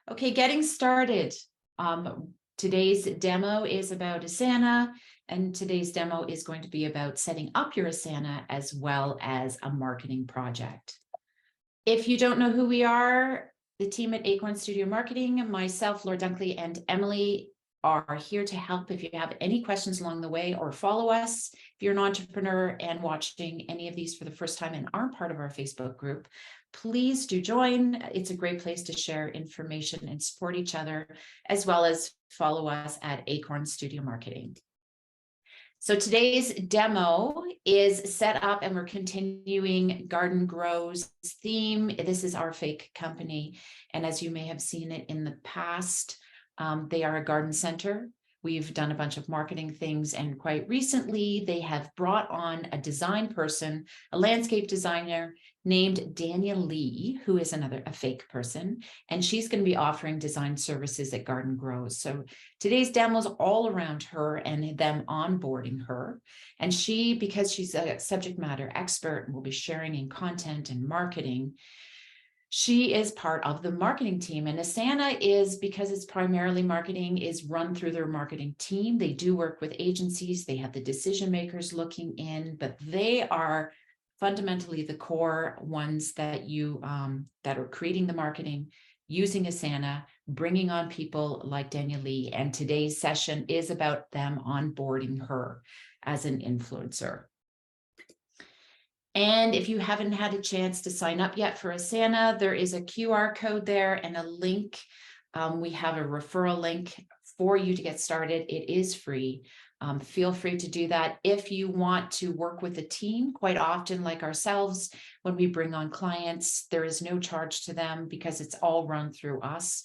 Okay, getting started. Today's demo is about Asana, and today's demo is going to be about setting up your Asana as well as a marketing project. If you don't know who we are, the team at Acorn Studio Marketing, myself, Laura Dunkley, and Emily are here to help if you have any questions along the way, or follow us. If you're an entrepreneur and watching any of these for the first time and aren't part of our Facebook group, please do join. It's a great place to share information and support each other, as well as follow us at Acorn Studio Marketing. So today's demo is set up and we're continuing GRWE's theme. This is our fake company. And as you may have seen it in the past, they are a garden center. We've done a bunch of marketing things, and quite recently they have brought on a design person, a landscape designer named Daniel Lee, who is a fake person, and she's going to be offering design services at GRWE. So today's demo is all around her and them onboarding her. And she, because she's a subject matter expert and will be sharing in content and marketing, she is part of the marketing team. And Asana is, because it's primarily marketing, is run through their marketing team. They do work with agencies. They have the decision makers looking in, but they are fundamentally the core ones that that are creating the marketing, using Asana, bringing on people like Daniel Lee. And today's session is about them onboarding her as an influencer. And if you haven't had a chance to sign up yet for Asana, there is a QR code there and a link. We have a referral link for you to get started. It is free. Feel free to do that. If you want to work with a team, quite often, like ourselves, when we bring on clients, there is no charge to them because it's all run through us.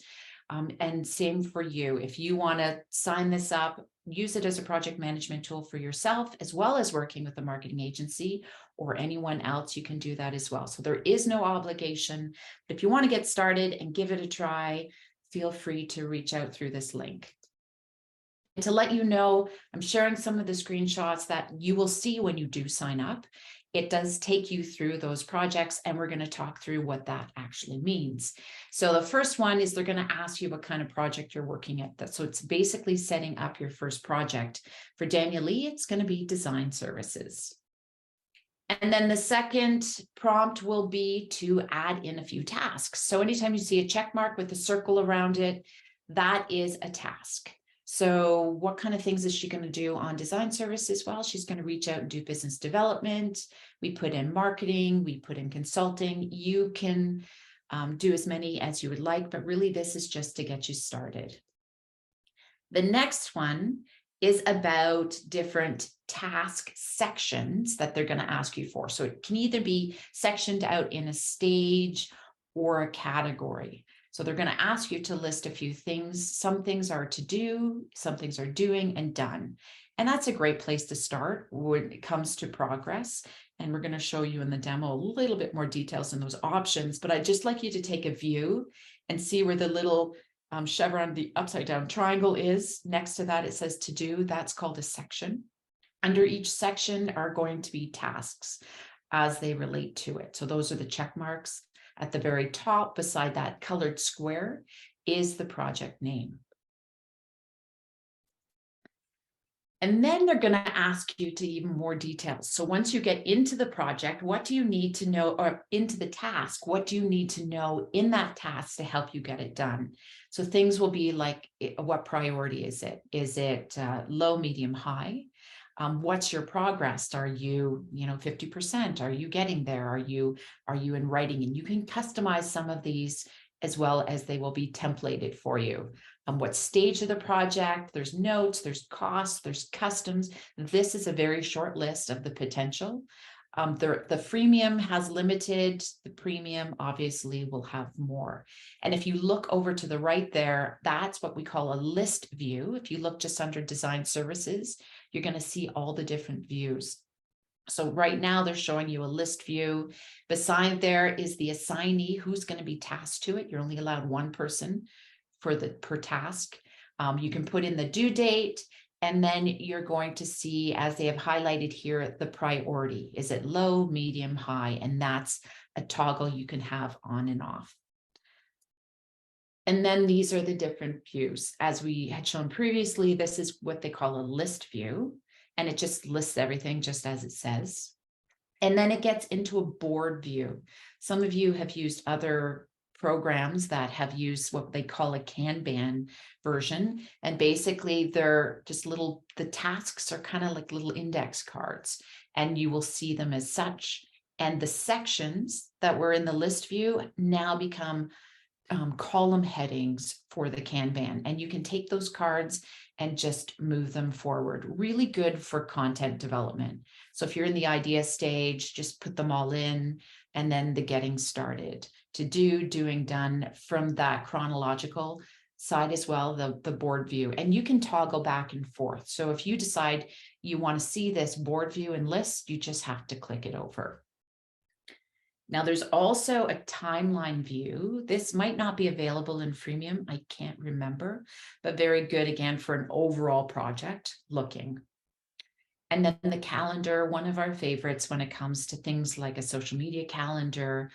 And same for you. If you want to sign this up, use it as a project management tool for yourself, as well as working with a marketing agency or anyone else, you can do that as well. So there is no obligation. But if you want to get started and give it a try, feel free to reach out through this link. And to let you know, I'm sharing some of the screenshots that you will see when you do sign up. It does take you through those projects, and we're going to talk through what that actually means. So the first one is they're going to ask you what kind of project you're working at. So it's basically setting up your first project. For Daniel Lee, it's going to be design services. And then the second prompt will be to add in a few tasks. So anytime you see a check mark with a circle around it, that is a task. So what kind of things is she going to do on design services? Well, she's going to reach out and do business development. We put in marketing, we put in consulting. You can do as many as you would like, but really this is just to get you started. The next one is about different task sections that they're going to ask you for. So it can either be sectioned out in a stage or a category. So they're going to ask you to list a few things. Some things are to do, some things are doing and done. And that's a great place to start when it comes to progress. And we're going to show you in the demo a little bit more details in those options. But I'd just like you to take a view and see where the little chevron, the upside down triangle is. Next to that, it says to do. That's called a section. Under each section are going to be tasks as they relate to it. So those are the check marks. At the very top, beside that colored square, is the project name. And then they're going to ask you to even more details. So once you get into the project, what do you need to know, or into the task, what do you need to know in that task to help you get it done? So things will be like, what priority is it? Is it low, medium, high? What's your progress? Are you, 50%? Are you getting there? Are you in writing? And you can customize some of these as well as they will be templated for you. What stage of the project? There's notes, there's costs, there's customs. This is a very short list of the potential. The freemium has limited, the premium obviously will have more. And if you look over to the right there, that's what we call a list view. If you look just under design services, you're going to see all the different views. So right now they're showing you a list view. Beside there is the assignee who's going to be tasked to it. You're only allowed one person per task. You can put in the due date. And then you're going to see, as they have highlighted here, the priority. Is it low, medium, high? And that's a toggle you can have on and off. And then these are the different views. As we had shown previously, this is what they call a list view, and it just lists everything just as it says. And then it gets into a board view. Some of you have used other programs that have used what they call a Kanban version. And basically they're just little, the tasks are kind of like little index cards, and you will see them as such. And the sections that were in the list view now become column headings for the Kanban, and you can take those cards and just move them forward. Really good for content development. So if you're in the idea stage, just put them all in, and then the getting started to do, doing, done from that chronological side as well, the board view. And you can toggle back and forth. So if you decide you want to see this board view and list, you just have to click it over. Now there's also a timeline view. This might not be available in freemium, I can't remember, but very good again for an overall project looking. And then the calendar, one of our favorites when it comes to things like a social media calendar.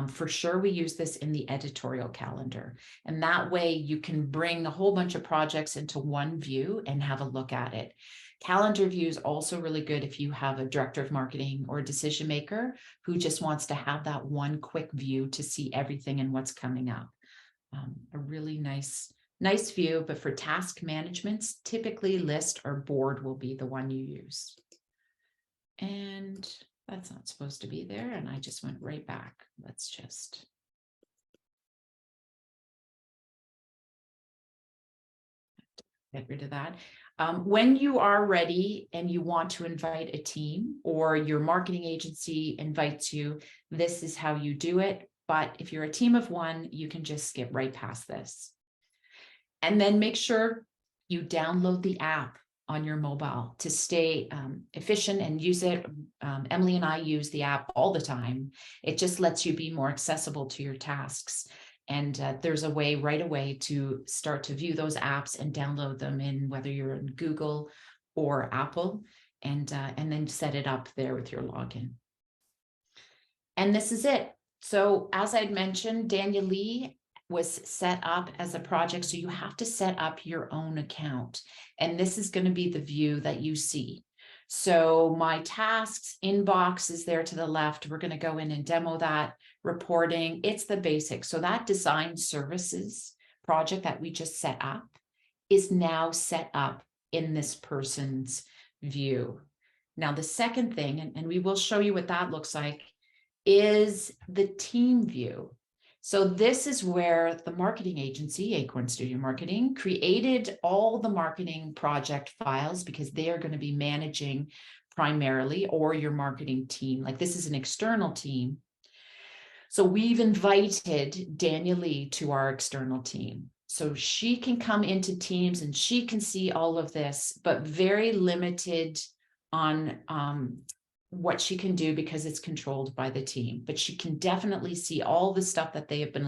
For sure, we use this in the editorial calendar. And that way you can bring a whole bunch of projects into one view and have a look at it. Calendar view is also really good if you have a director of marketing or a decision maker who just wants to have that one quick view to see everything and what's coming up. A really nice view, but for task management, typically list or board will be the one you use. And that's not supposed to be there, and I just went right back. Let's just get rid of that. When you are ready and you want to invite a team, or your marketing agency invites you, this is how you do it. But if you're a team of one, you can just skip right past this. And then make sure you download the app on your mobile to stay efficient and use it. Emily and I use the app all the time. It just lets you be more accessible to your tasks. And there's a way right away to start to view those apps and download them in, whether you're in Google or Apple, and then set it up there with your login. And this is it. So as I'd mentioned, Daniel Lee was set up as a project. So you have to set up your own account. And this is going to be the view that you see. So my tasks inbox is there to the left. We're going to go in and demo that. Reporting, it's the basics. So that design services project that we just set up is now set up in this person's view. Now, the second thing, and we will show you what that looks like, is the team view. So this is where the marketing agency, Acorn Studio Marketing, created all the marketing project files, because they are going to be managing primarily, or your marketing team. Like this is an external team. So we've invited Daniel Lee to our external team. So she can come into Teams and she can see all of this, but very limited on what she can do because it's controlled by the team. But she can definitely see all the stuff that they have been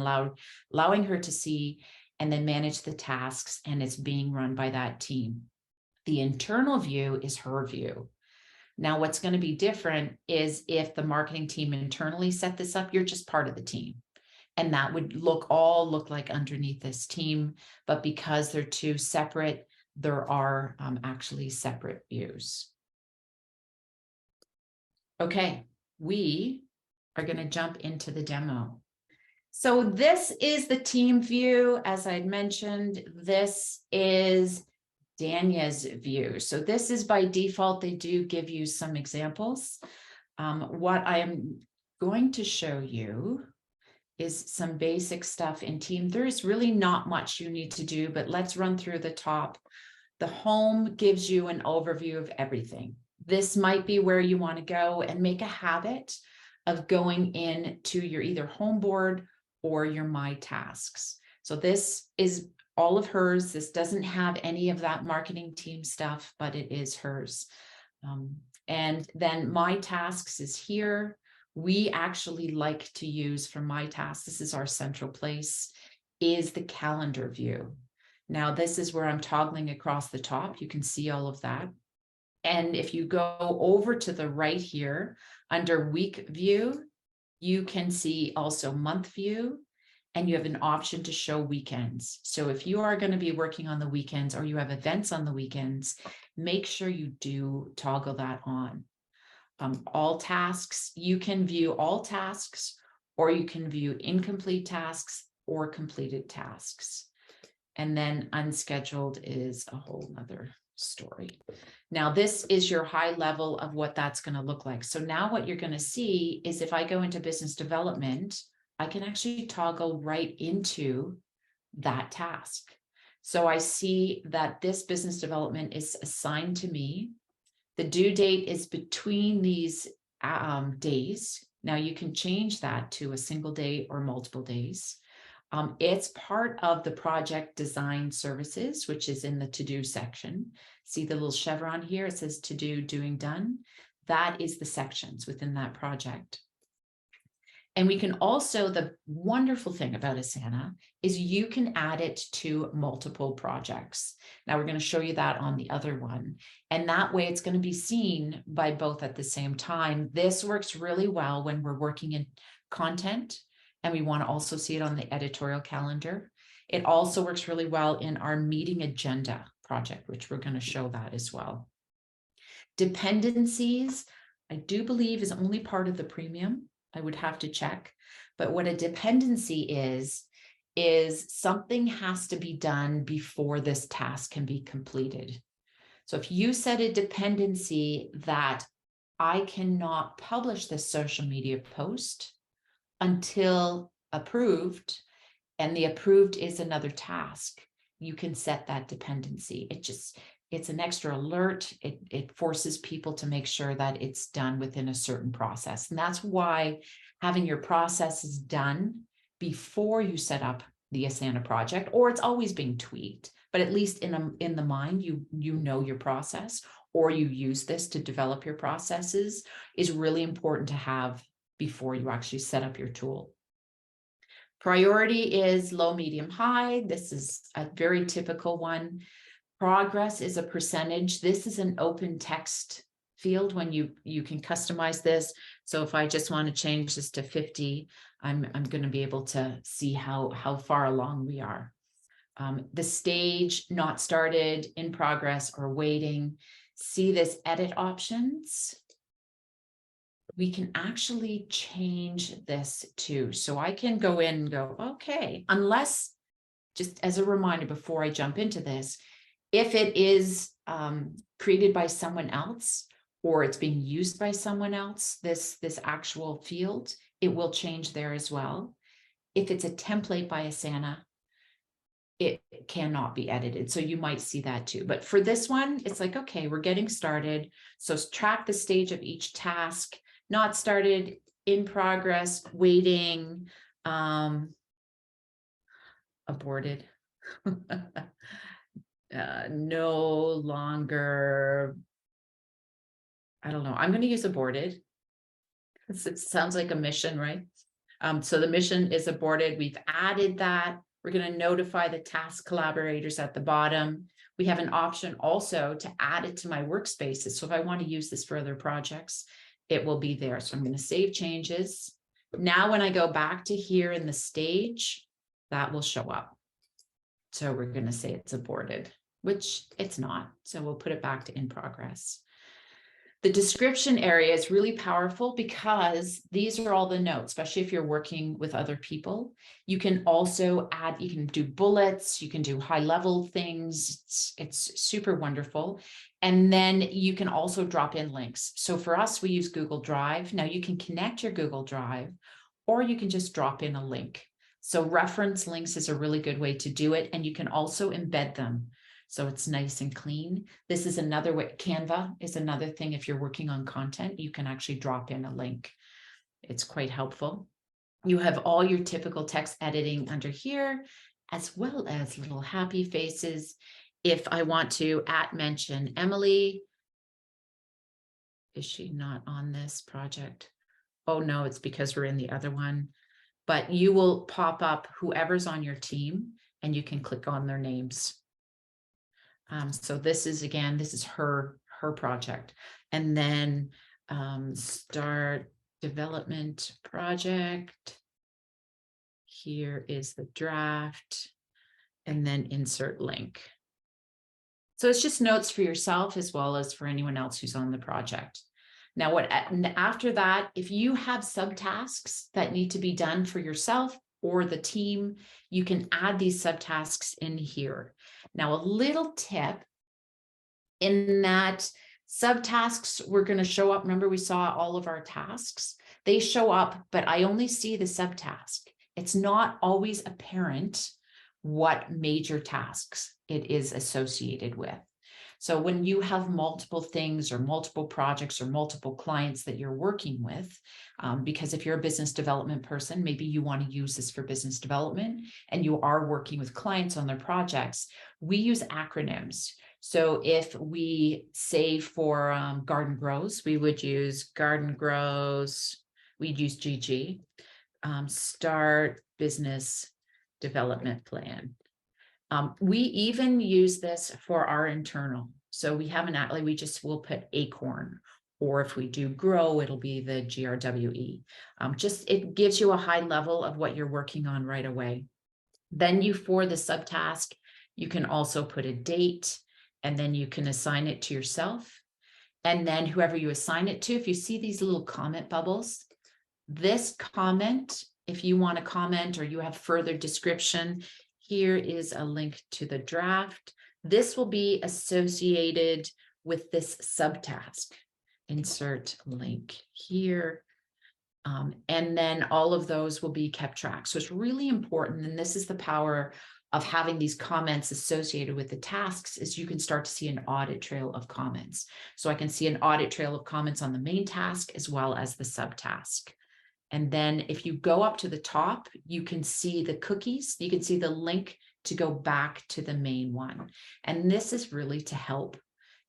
allowing her to see, and then manage the tasks, and it's being run by that team. The internal view is her view. Now, what's going to be different is if the marketing team internally set this up, you're just part of the team. And that would look like underneath this team. But because they're two separate, there are actually separate views. Okay, we are going to jump into the demo. So this is the team view. As I mentioned, this is Danya's view. So this is by default. They do give you some examples. What I am going to show you is some basic stuff in team. There is really not much you need to do, but let's run through the top. The home gives you an overview of everything. This might be where you want to go, and make a habit of going in to your either home board or your My Tasks. So this is all of hers. This doesn't have any of that marketing team stuff, but it is hers. And then My Tasks is here. We actually like to use for My Tasks, this is our central place, is the calendar view. Now, this is where I'm toggling across the top. You can see all of that. And if you go over to the right here, under week view, you can see also month view. and you have an option to show weekends. So if you are going to be working on the weekends or you have events on the weekends, make sure you do toggle that on. All tasks, you can view all tasks, or you can view incomplete tasks or completed tasks. And then unscheduled is a whole nother story. Now, this is your high level of what that's going to look like. So now what you're going to see is if I go into business development, I can actually toggle right into that task. So I see that this business development is assigned to me. The due date is between these days. Now you can change that to a single day or multiple days. It's part of the project design services, which is in the to-do section. See the little chevron here? It says to-do, doing, done. That is the sections within that project. And we can also, the wonderful thing about Asana is you can add it to multiple projects. Now we're going to show you that on the other one. And that way it's going to be seen by both at the same time. This works really well when we're working in content and we want to also see it on the editorial calendar. It also works really well in our meeting agenda project, which we're going to show that as well. Dependencies, I do believe is only part of the premium. I would have to check. But what a dependency is something has to be done before this task can be completed. So if you set a dependency that I cannot publish this social media post until approved, and the approved is another task, you can set that dependency. It's an extra alert. It forces people to make sure that it's done within a certain process. And that's why having your processes done before you set up the Asana project, or it's always being tweaked, but at least in the mind, you know your process, or you use this to develop your processes, is really important to have before you actually set up your tool. Priority is low, medium, high. This is a very typical one. Progress is a percentage. This is an open text field when you can customize this. So if I just want to change this to 50, I'm going to be able to see how far along we are. The stage, not started, in progress, or waiting. See this edit options. We can actually change this too. So I can go in and go, okay, unless, just as a reminder before I jump into this, if it is created by someone else or it's being used by someone else, this actual field, it will change there as well. If it's a template by Asana, it cannot be edited. So you might see that too. But for this one, it's like, okay, we're getting started. So track the stage of each task, not started, in progress, waiting, aborted. No longer, I don't know. I'm going to use aborted. It sounds like a mission, right? So the mission is aborted. We've added that. We're going to notify the task collaborators at the bottom. We have an option also to add it to my workspaces. So if I want to use this for other projects, it will be there. So I'm going to save changes. Now, when I go back to here in the stage, that will show up. So we're going to say it's aborted, which it's not. So we'll put it back to in progress. The description area is really powerful because these are all the notes, especially if you're working with other people. You can also add, you can do bullets, you can do high level things. It's super wonderful. And then you can also drop in links. So for us, we use Google Drive. Now you can connect your Google Drive, or you can just drop in a link. So reference links is a really good way to do it. And you can also embed them. So it's nice and clean. This is another way. Canva is another thing. If you're working on content, you can actually drop in a link. It's quite helpful. You have all your typical text editing under here, as well as little happy faces. If I want to mention Emily, is she not on this project? Oh no, it's because we're in the other one. But you will pop up whoever's on your team and you can click on their names. So this is, again, this is her project. And then start development project here is the draft, and then insert link. So it's just notes for yourself as well as for anyone else who's on the project. Now, after that, if you have subtasks that need to be done for yourself or the team, you can add these subtasks in here. Now, a little tip in that subtasks were going to show up. Remember, we saw all of our tasks. They show up, but I only see the subtask. It's not always apparent what major tasks it is associated with. So when you have multiple things or multiple projects or multiple clients that you're working with, because if you're a business development person, maybe you want to use this for business development and you are working with clients on their projects, we use acronyms. So if we say for Garden Grows, we would use Garden Grows, we'd use GG, Start Business Development Plan. We even use this for our internal. So we have we just will put Acorn, or if we do grow, it'll be the GRWE. It gives you a high level of what you're working on right away. Then for the subtask, you can also put a date, and then you can assign it to yourself. And then whoever you assign it to, if you see these little comment bubbles, this comment, if you want to comment or you have further description, here is a link to the draft. This will be associated with this subtask. Insert link here. And then all of those will be kept track. So it's really important. And this is the power of having these comments associated with the tasks, is you can start to see an audit trail of comments. So I can see an audit trail of comments on the main task as well as the subtask. And then if you go up to the top, you can see the cookies. You can see the link to go back to the main one. And this is really to help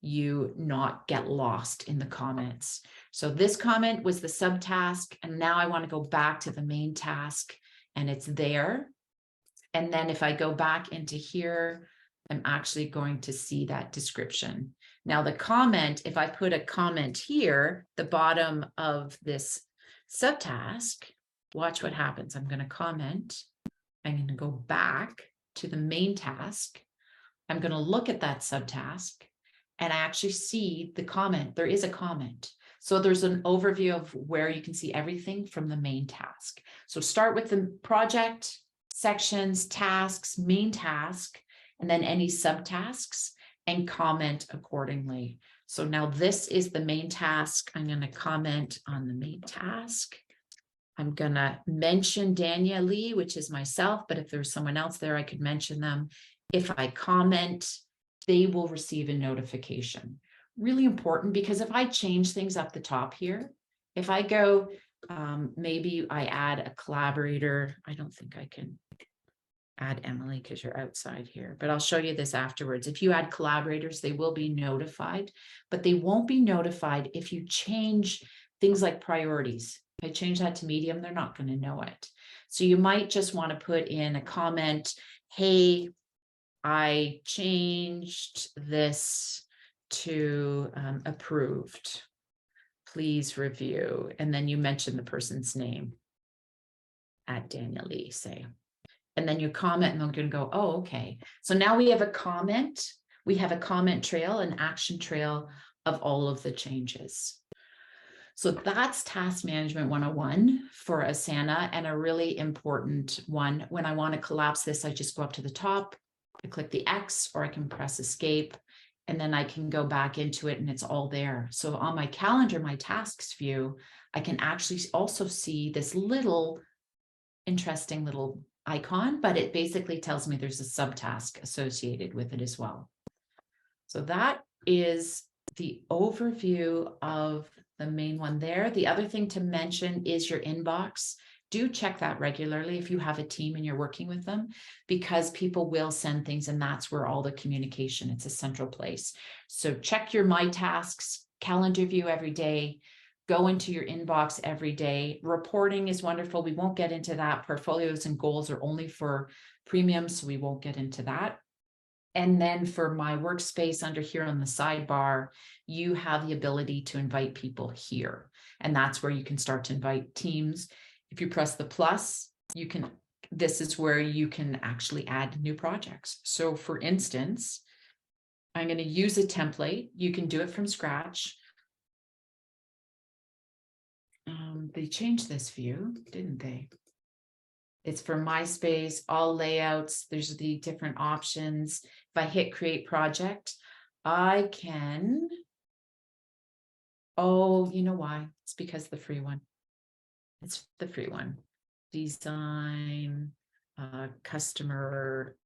you not get lost in the comments. So this comment was the subtask, and now I want to go back to the main task, and it's there. And then if I go back into here, I'm actually going to see that description. Now the comment, if I put a comment here, the bottom of this subtask, watch what happens. I'm going to comment. I'm going to go back to the main task. I'm going to look at that subtask, and I actually see the comment. There is a comment. So there's an overview of where you can see everything from the main task. So start with the project, sections, tasks, main task, and then any subtasks, and comment accordingly. So now this is the main task. I'm going to comment on the main task. I'm going to mention Danielle Lee, which is myself, but if there's someone else there, I could mention them. If I comment, they will receive a notification. Really important, because if I change things up the top here, if I go, maybe I add a collaborator. I don't think I can add Emily because you're outside here, but I'll show you this afterwards. If you add collaborators, they will be notified, but they won't be notified if you change things like priorities. If I change that to medium, they're not going to know it. So you might just want to put in a comment, hey, I changed this to approved. Please review. And then you mention the person's name at Danielle Lee, say. And then you comment, and they're going to go, oh, okay. So now we have a comment. We have a comment trail, an action trail of all of the changes. So that's Task Management 101 for Asana, and a really important one. When I want to collapse this, I just go up to the top, I click the X, or I can press Escape, and then I can go back into it and it's all there. So on my calendar, my tasks view, I can actually also see this little interesting little icon, but it basically tells me there's a subtask associated with it as well. So that is the overview of the main one there. The other thing to mention is your inbox. Do check that regularly if you have a team and you're working with them, because people will send things, and that's where all the communication, it's a central place. So check your My Tasks calendar view every day. Go into your inbox every day. Reporting is wonderful. We won't get into that. Portfolios and goals are only for premium, so we won't get into that. And then for My Workspace under here on the sidebar, you have the ability to invite people here. And that's where you can start to invite teams. If you press the plus, you can this is where you can actually add new projects. So for instance, I'm going to use a template. You can do it from scratch. They changed this view, didn't they? It's for MySpace, all layouts. There's the different options. If I hit create project, I can, oh, you know why? It's because the free one. It's the free one. Design, customer.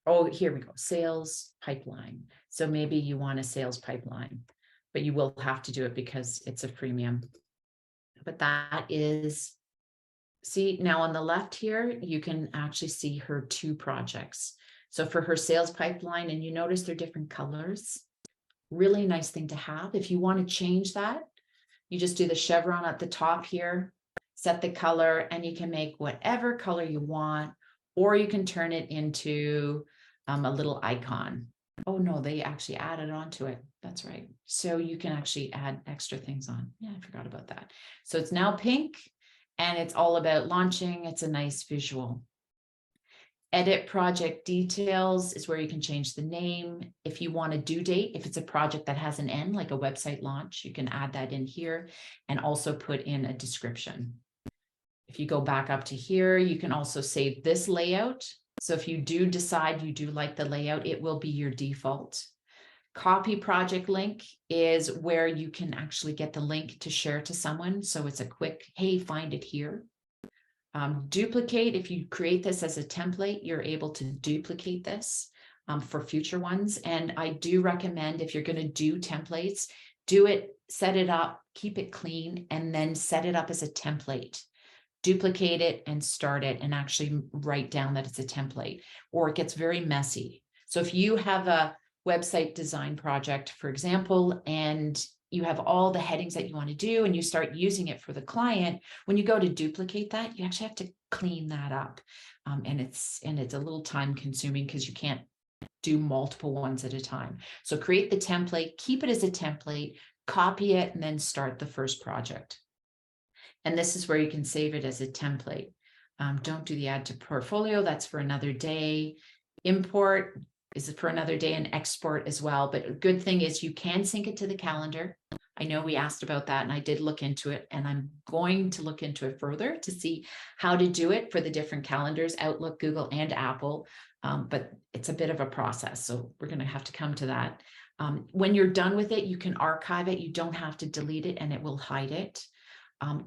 Oh, here we go. Sales pipeline. So maybe you want a sales pipeline, but you will have to do it because it's a freemium. But that is, see now on the left here, you can actually see her 2 projects. So for her sales pipeline, and you notice they're different colors. Really nice thing to have. If you want to change that, you just do the chevron at the top here, set the color, and you can make whatever color you want, or you can turn it into a little icon. Oh no, they actually added onto it. That's right. So you can actually add extra things on. Yeah, I forgot about that. So it's now pink and it's all about launching. It's a nice visual. Edit project details is where you can change the name. If you want a due date, if it's a project that has an N, like a website launch, you can add that in here and also put in a description. If you go back up to here, you can also save this layout. So if you do decide you do like the layout, it will be your default. Copy project link is where you can actually get the link to share to someone. So it's a quick, hey, find it here. Duplicate, if you create this as a template, you're able to duplicate this for future ones. And I do recommend, if you're going to do templates, do it, set it up, keep it clean, and then set it up as a template. Duplicate it and start it and actually write down that it's a template, or it gets very messy. So if you have a website design project, for example, and you have all the headings that you want to do and you start using it for the client, when you go to duplicate that, you actually have to clean that up. And it's a little time consuming because you can't do multiple ones at a time. So create the template, keep it as a template, copy it, and then start the first project. And this is where you can save it as a template. Don't do the add to portfolio. That's for another day. Import is for another day, and export as well. But a good thing is you can sync it to the calendar. I know we asked about that and I did look into it, and I'm going to look into it further to see how to do it for the different calendars, Outlook, Google, and Apple. But it's a bit of a process. So we're going to have to come to that. When you're done with it, you can archive it. You don't have to delete it and it will hide it.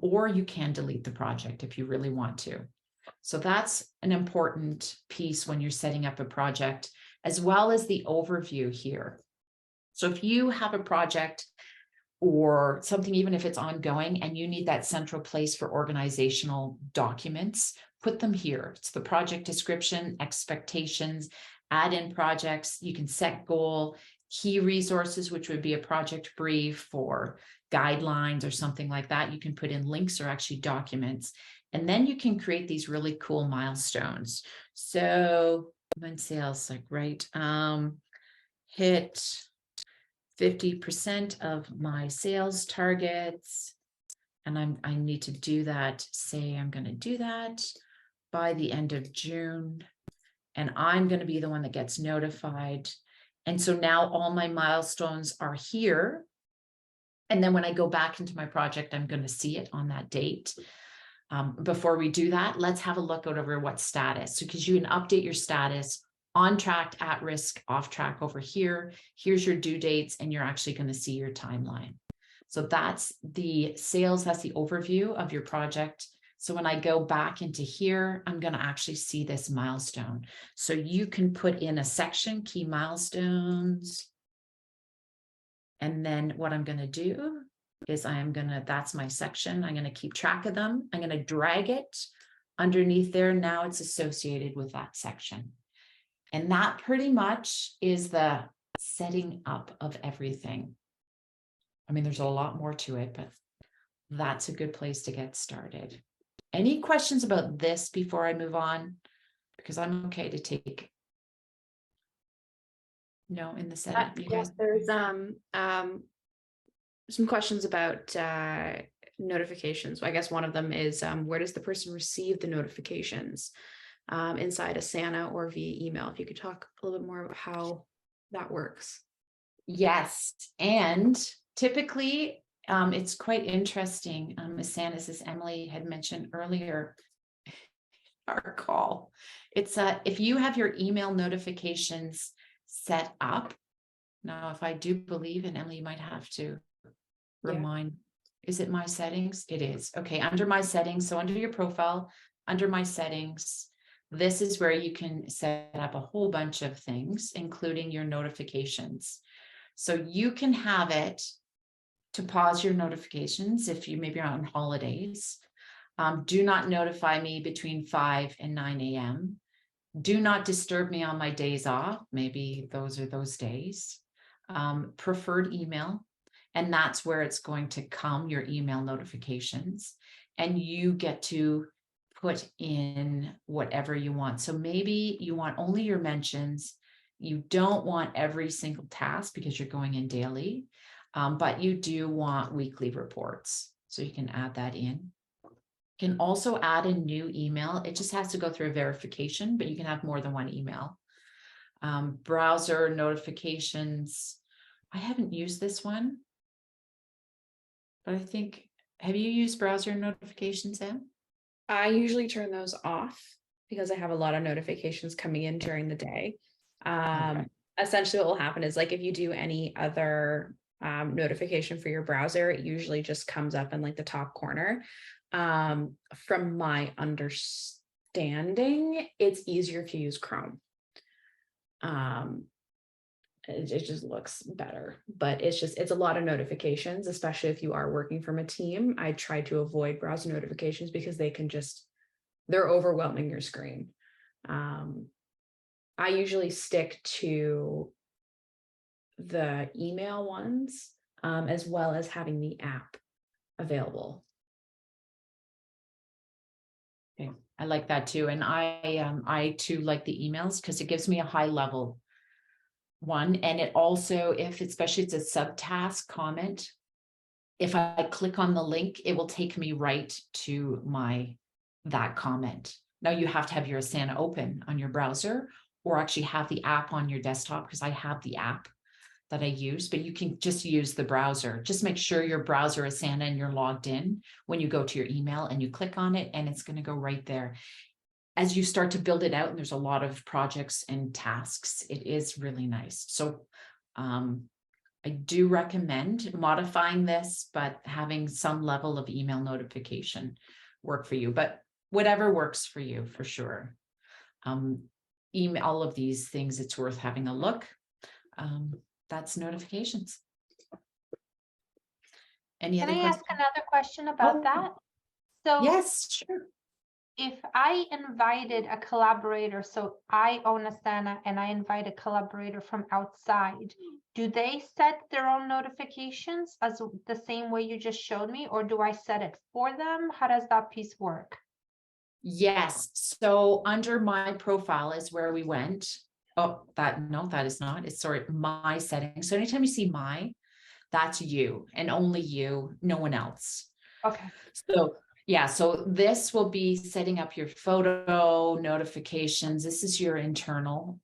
Or you can delete the project if you really want to. So that's an important piece when you're setting up a project, as well as the overview here. So if you have a project or something, even if it's ongoing, and you need that central place for organizational documents, put them here. It's the project description, expectations, add in projects. You can set goal, key resources, which would be a project brief for guidelines or something like that. You can put in links or actually documents. And then you can create these really cool milestones. So when sales, like, right, hit 50% of my sales targets. And I need to do that. Say I'm going to do that by the end of June. And I'm going to be the one that gets notified. And so now all my milestones are here. And then when I go back into my project, I'm going to see it on that date. Before we do that, let's have a look over what status, because you can update your status: on track, at risk, off track over here. Here's your due dates, and you're actually going to see your timeline. So that's the sales, that's the overview of your project. So when I go back into here, I'm going to actually see this milestone. So you can put in a section, key milestones. And then what I'm going to do is that's my section. I'm going to keep track of them. I'm going to drag it underneath there. Now it's associated with that section. And that pretty much is the setting up of everything. I mean, there's a lot more to it, but that's a good place to get started. Any questions about this before I move on? Because I'm okay to take. No, in the setup. Yes, there's some questions about notifications. I guess one of them is where does the person receive the notifications? inside Asana or via email. If you could talk a little bit more about how that works. Yes, and typically it's quite interesting. Asana, as Emily had mentioned earlier, our call. It's if you have your email notifications set up. Now, if I do believe, and Emily, you might have to remind, is it my settings? It is. Okay, under my settings. So under your profile, under my settings, this is where you can set up a whole bunch of things, including your notifications. So you can have it to pause your notifications if you maybe are on holidays. Do not notify me between 5 and 9 a.m. Do not disturb me on my days off. Maybe those are those days. Preferred email. And that's where it's going to come, your email notifications. And you get to put in whatever you want. So maybe you want only your mentions. You don't want every single task because you're going in daily, but you do want weekly reports. So you can add that in. You can also add a new email. It just has to go through a verification, but you can have more than one email. Browser notifications. I haven't used this one, but I think, have you used browser notifications, Em? I usually turn those off because I have a lot of notifications coming in during the day. Okay. Essentially what will happen is, like, if you do any other notification for your browser, it usually just comes up in like the top corner. From my understanding, it's easier to use Chrome. It just looks better, but it's a lot of notifications, especially if you are working from a team. I try to avoid browser notifications because they're overwhelming your screen. I usually stick to the email ones, as well as having the app available. Okay. I like that too. And I too like the emails because it gives me a high level one. And it also, especially it's a subtask comment, if I click on the link, it will take me right to that comment. Now you have to have your Asana open on your browser or actually have the app on your desktop, because I have the app that I use, but you can just use the browser. Just make sure your browser is Asana and you're logged in when you go to your email and you click on it, and it's going to go right there. As you start to build it out, and there's a lot of projects and tasks, it is really nice. So I do recommend modifying this, but having some level of email notification work for you, but whatever works for you, for sure. Email, all of these things, it's worth having a look. That's notifications. Any other questions? Can I ask another question about that? So yes, sure. If I invited a collaborator, so I own Asana and I invite a collaborator from outside, do they set their own notifications as the same way you just showed me, or do I set it for them? How does that piece work? Yes. So under my profile is where we went. Oh, that is not. It's my settings. So anytime you see that's you and only you, no one else. Okay. So yeah, so this will be setting up your photo notifications. This is your internal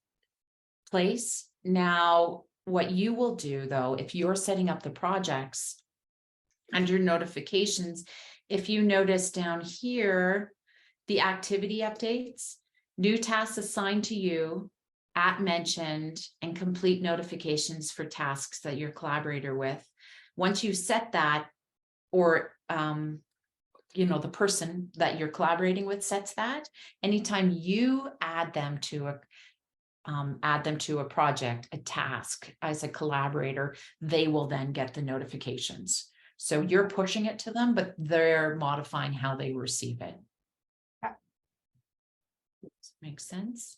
place. Now, what you will do though, if you're setting up the projects under notifications, if you notice down here, the activity updates, new tasks assigned to you, @mentioned, and complete notifications for tasks that you're collaborator with. Once you set that, or the person that you're collaborating with sets that, anytime you add them to a project, a task as a collaborator, they will then get the notifications. So you're pushing it to them, but they're modifying how they receive it. Makes sense.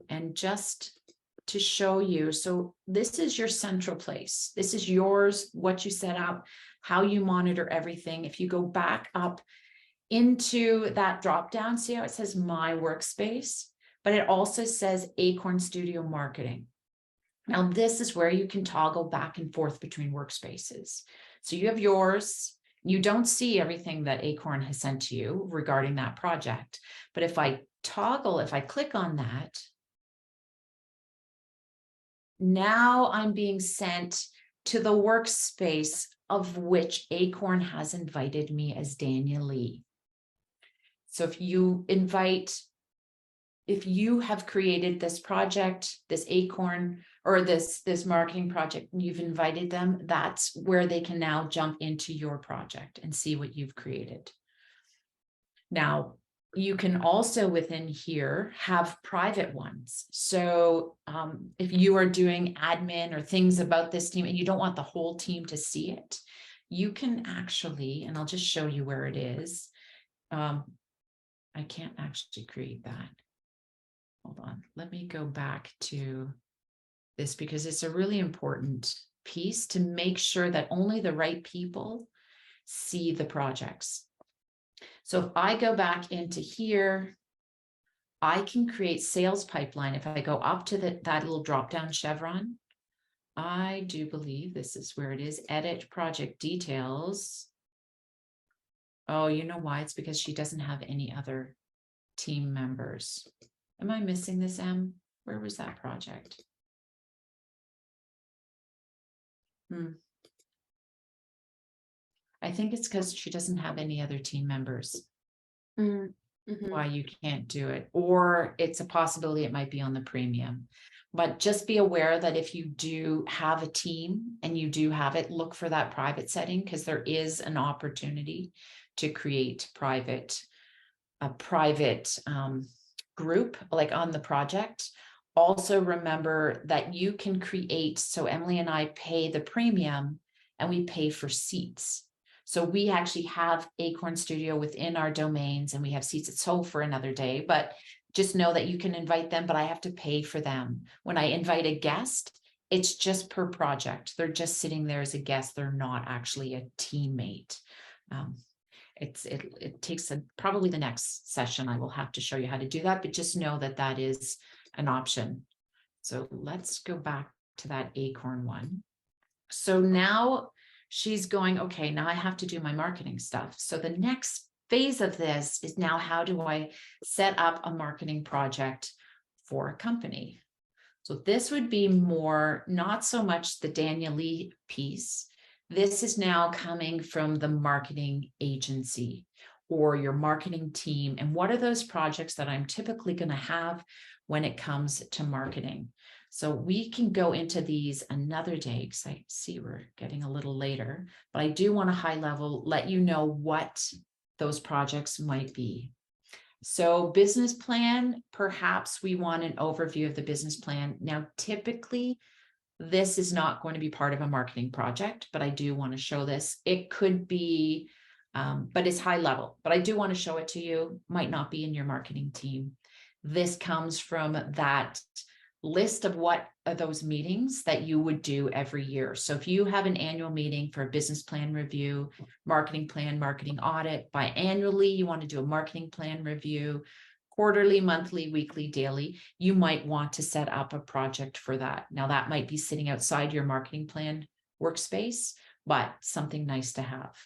And just to show you, so this is your central place. This is yours, what you set up, how you monitor everything. If you go back up into that drop down, see how it says My Workspace, but it also says Acorn Studio Marketing. Now, this is where you can toggle back and forth between workspaces. So you have yours, You don't see everything that Acorn has sent to you regarding that project. But if I click on that, now I'm being sent to the workspace of which Acorn has invited me as Dania Lee. So if you have created this project, this Acorn, or this marketing project, and you've invited them, that's where they can now jump into your project and see what you've created. Now, you can also within here have private ones. So if you are doing admin or things about this team and you don't want the whole team to see it, you can actually, and I'll just show you where it is. I can't actually create that. Hold on, let me go back to this because it's a really important piece to make sure that only the right people see the projects. So if I go back into here, I can create sales pipeline. If I go up to that little drop-down chevron, I do believe this is where it is, edit project details. Oh, you know why? It's because she doesn't have any other team members. Am I missing this, Em? Where was that project? I think it's because she doesn't have any other team members. Why you can't do it, or it's a possibility it might be on the premium. But just be aware that if you do have a team and you do have it, look for that private setting, because there is an opportunity to create a private group like on the project. Also remember that you can create, so Emily and I pay the premium and we pay for seats. So we actually have Acorn Studio within our domains and we have seats. It's sold for another day, but just know that you can invite them, but I have to pay for them. When I invite a guest, it's just per project. They're just sitting there as a guest. They're not actually a teammate. It takes probably the next session. I will have to show you how to do that, but just know that that is an option. So let's go back to that Acorn one. So now she's going, okay, now I have to do my marketing stuff. So the next phase of this is now, how do I set up a marketing project for a company? So this would be more, not so much the Dania Lee piece. This is now coming from the marketing agency or your marketing team. And what are those projects that I'm typically going to have when it comes to marketing? So we can go into these another day, because I see we're getting a little later, but I do want to high level let you know what those projects might be. So business plan, perhaps we want an overview of the business plan. Now, typically, this is not going to be part of a marketing project, but I do want to show this. It could be, but it's high level, but I do want to show it to you. Might not be in your marketing team. This comes from that list of what are those meetings that you would do every year. So if you have an annual meeting for a business plan review, marketing plan, marketing audit, biannually, you want to do a marketing plan review, quarterly, monthly, weekly, daily, you might want to set up a project for that. Now that might be sitting outside your marketing plan workspace, but something nice to have.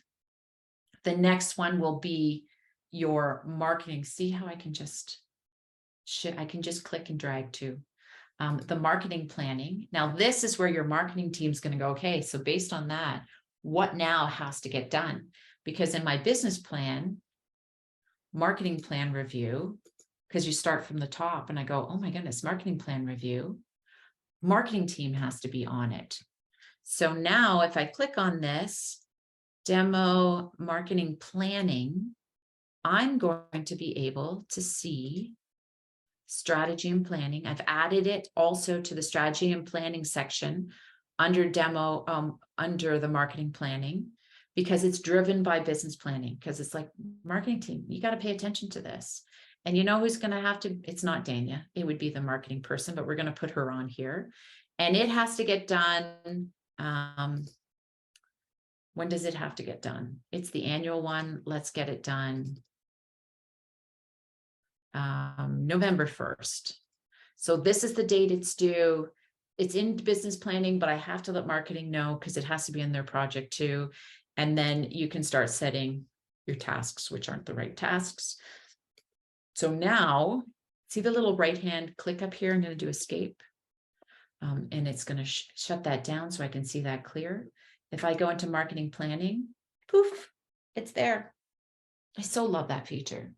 The next one will be your marketing. See how I can just click and drag to. The marketing planning. Now, this is where your marketing team is going to go, okay, so based on that, what now has to get done? Because in my business plan, marketing plan review, because you start from the top and I go, oh my goodness, marketing plan review, marketing team has to be on it. So now if I click on this demo marketing planning, I'm going to be able to see strategy and planning. I've added it also to the strategy and planning section under demo, under the marketing planning, because it's driven by business planning, because it's like, marketing team, you got to pay attention to this. And you know who's going to have to, it's not Dania, it would be the marketing person, but we're going to put her on here. And it has to get done. When does it have to get done? It's the annual one. Let's get it done. November 1st. So this is the date it's due. It's in business planning, but I have to let marketing know because it has to be in their project too. And then you can start setting your tasks, which aren't the right tasks. So now, see the little right hand click up here? I'm going to do escape. And it's going to shut that down so I can see that clear. If I go into marketing planning, poof, it's there. I so love that feature.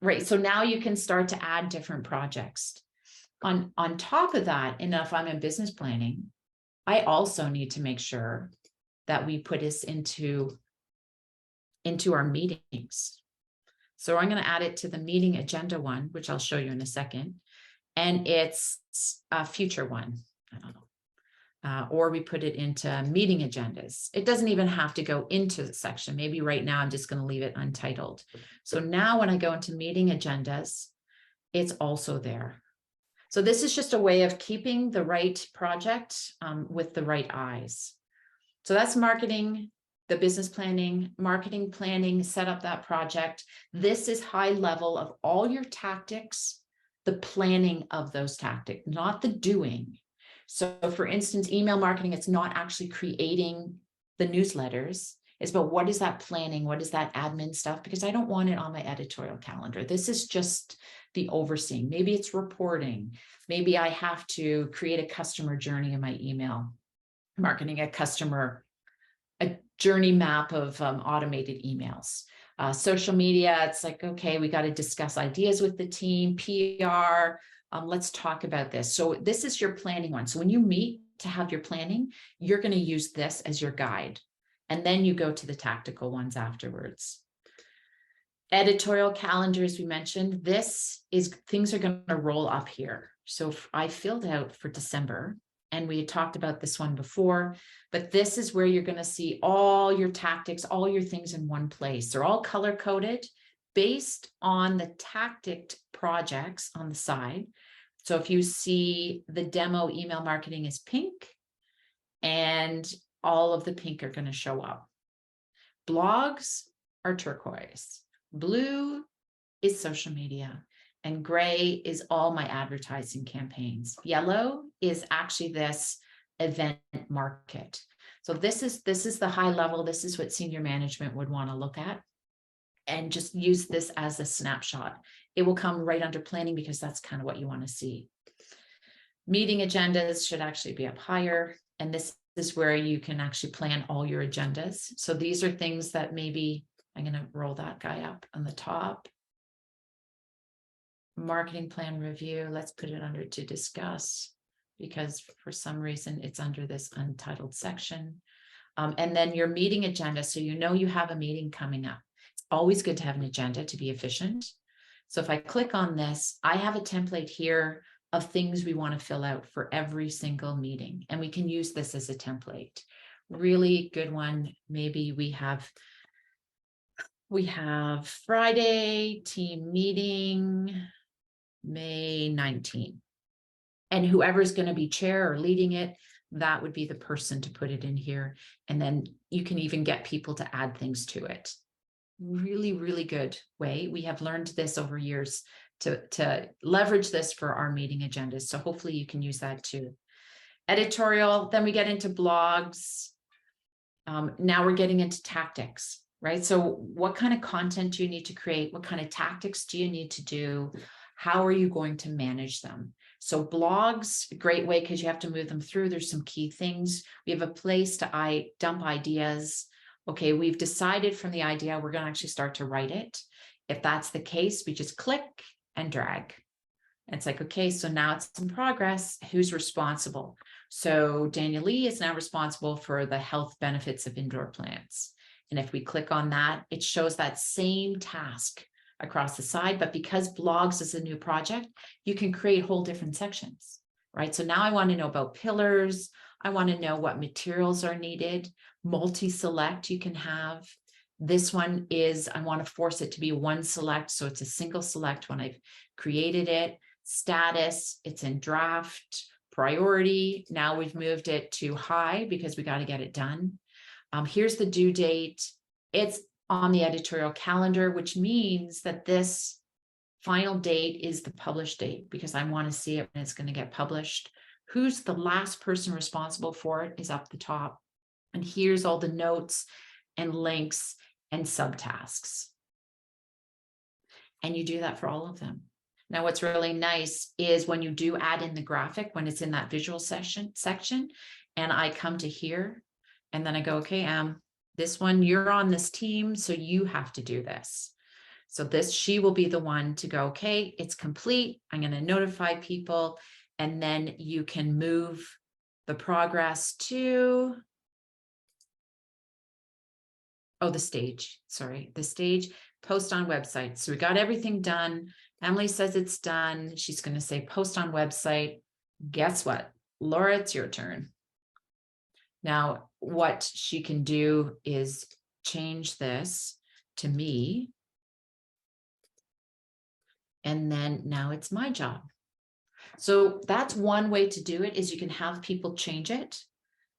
Right. So now you can start to add different projects. On top of that, and if I'm in business planning, I also need to make sure that we put this into our meetings. So I'm going to add it to the meeting agenda one, which I'll show you in a second. And it's a future one. I don't know. Or we put it into meeting agendas. It doesn't even have to go into the section. Maybe right now I'm just going to leave it untitled. So now when I go into meeting agendas, it's also there. So this is just a way of keeping the right project with the right eyes. So that's marketing, the business planning, marketing planning, set up that project. This is high level of all your tactics, the planning of those tactics, not the doing. So for instance, email marketing, it's not actually creating the newsletters. It's about what is that planning? What is that admin stuff? Because I don't want it on my editorial calendar. This is just the overseeing. Maybe it's reporting. Maybe I have to create a customer journey in my email marketing, a journey map of automated emails. Social media, it's like, okay, we got to discuss ideas with the team, PR. Let's talk about this. So this is your planning one. So when you meet to have your planning, you're going to use this as your guide. And then you go to the tactical ones afterwards. Editorial calendars, we mentioned, this is things are going to roll up here. So I filled out for December, and we had talked about this one before, but this is where you're going to see all your tactics, all your things in one place. They're all color coded based on the tactic projects on the side. So if you see the demo email marketing is pink, and all of the pink are going to show up. Blogs are turquoise. Blue is social media, and gray is all my advertising campaigns. Yellow is actually this event market. So this is the high level. This is what senior management would want to look at, and just use this as a snapshot. It will come right under planning because that's kind of what you want to see. Meeting agendas should actually be up higher, and this is where you can actually plan all your agendas. So these are things that maybe I'm going to roll that guy up on the top. Marketing plan review. Let's put it under to discuss, because for some reason it's under this untitled section. And then your meeting agenda. So you know you have a meeting coming up. It's always good to have an agenda to be efficient. So if I click on this, I have a template here of things we want to fill out for every single meeting. And we can use this as a template. Really good one. Maybe we have Friday team meeting, May 19th. And whoever's going to be chair or leading it, that would be the person to put it in here. And then you can even get people to add things to it. Really, really good way. We have learned this over years to leverage this for our meeting agendas. So hopefully you can use that too. Editorial, then we get into blogs. Now we're getting into tactics, right? So what kind of content do you need to create? What kind of tactics do you need to do? How are you going to manage them? So blogs, a great way because you have to move them through. There's some key things. We have a place to dump ideas. Okay, we've decided from the idea, we're going to actually start to write it. If that's the case, we just click and drag. And it's like, okay, so now it's in progress. Who's responsible? So Daniel Lee is now responsible for the health benefits of indoor plants. And if we click on that, it shows that same task across the side. But because blogs is a new project, you can create whole different sections, right? So now I want to know about pillars. I want to know what materials are needed. Multi-select you can have. This one is, I want to force it to be one select. So it's a single select when I've created it. Status, it's in draft. Priority, now we've moved it to high because we got to get it done. Here's the due date. It's on the editorial calendar, which means that this final date is the published date because I want to see it when it's going to get published. Who's the last person responsible for it is up the top. And here's all the notes and links and subtasks. And you do that for all of them. Now, what's really nice is when you do add in the graphic, when it's in that visual section, and I come to here, and then I go, okay, this one, you're on this team, so you have to do this. So she will be the one to go, okay, it's complete. I'm going to notify people, and then you can move the progress to, the stage, post on website. So we got everything done. Emily says it's done. She's going to say post on website. Guess what? Laura, it's your turn. Now, what she can do is change this to me. And then now it's my job. So that's one way to do it, is you can have people change it.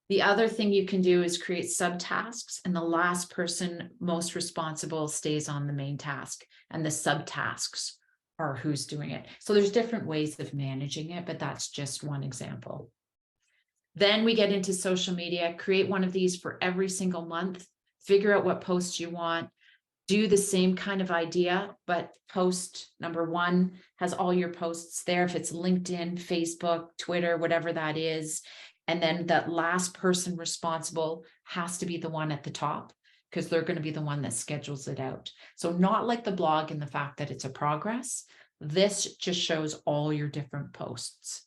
The other thing you can do is create subtasks, and the last person most responsible stays on the main task, and the subtasks are who's doing it. So there's different ways of managing it, but that's just one example. Then we get into social media, create one of these for every single month, figure out what posts you want, do the same kind of idea, but post number one has all your posts there. If it's LinkedIn, Facebook, Twitter, whatever that is. And then that last person responsible has to be the one at the top, because they're going to be the one that schedules it out. So not like the blog in the fact that it's a progress. This just shows all your different posts.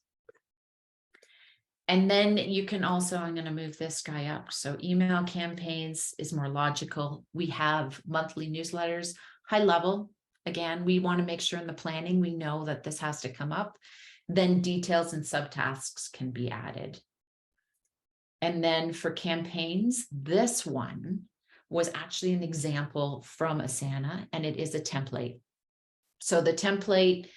And then you can also, I'm going to move this guy up. So email campaigns is more logical. We have monthly newsletters, high level. Again, we want to make sure in the planning, we know that this has to come up. Then details and subtasks can be added. And then for campaigns, this one was actually an example from Asana, and it is a template. So the template,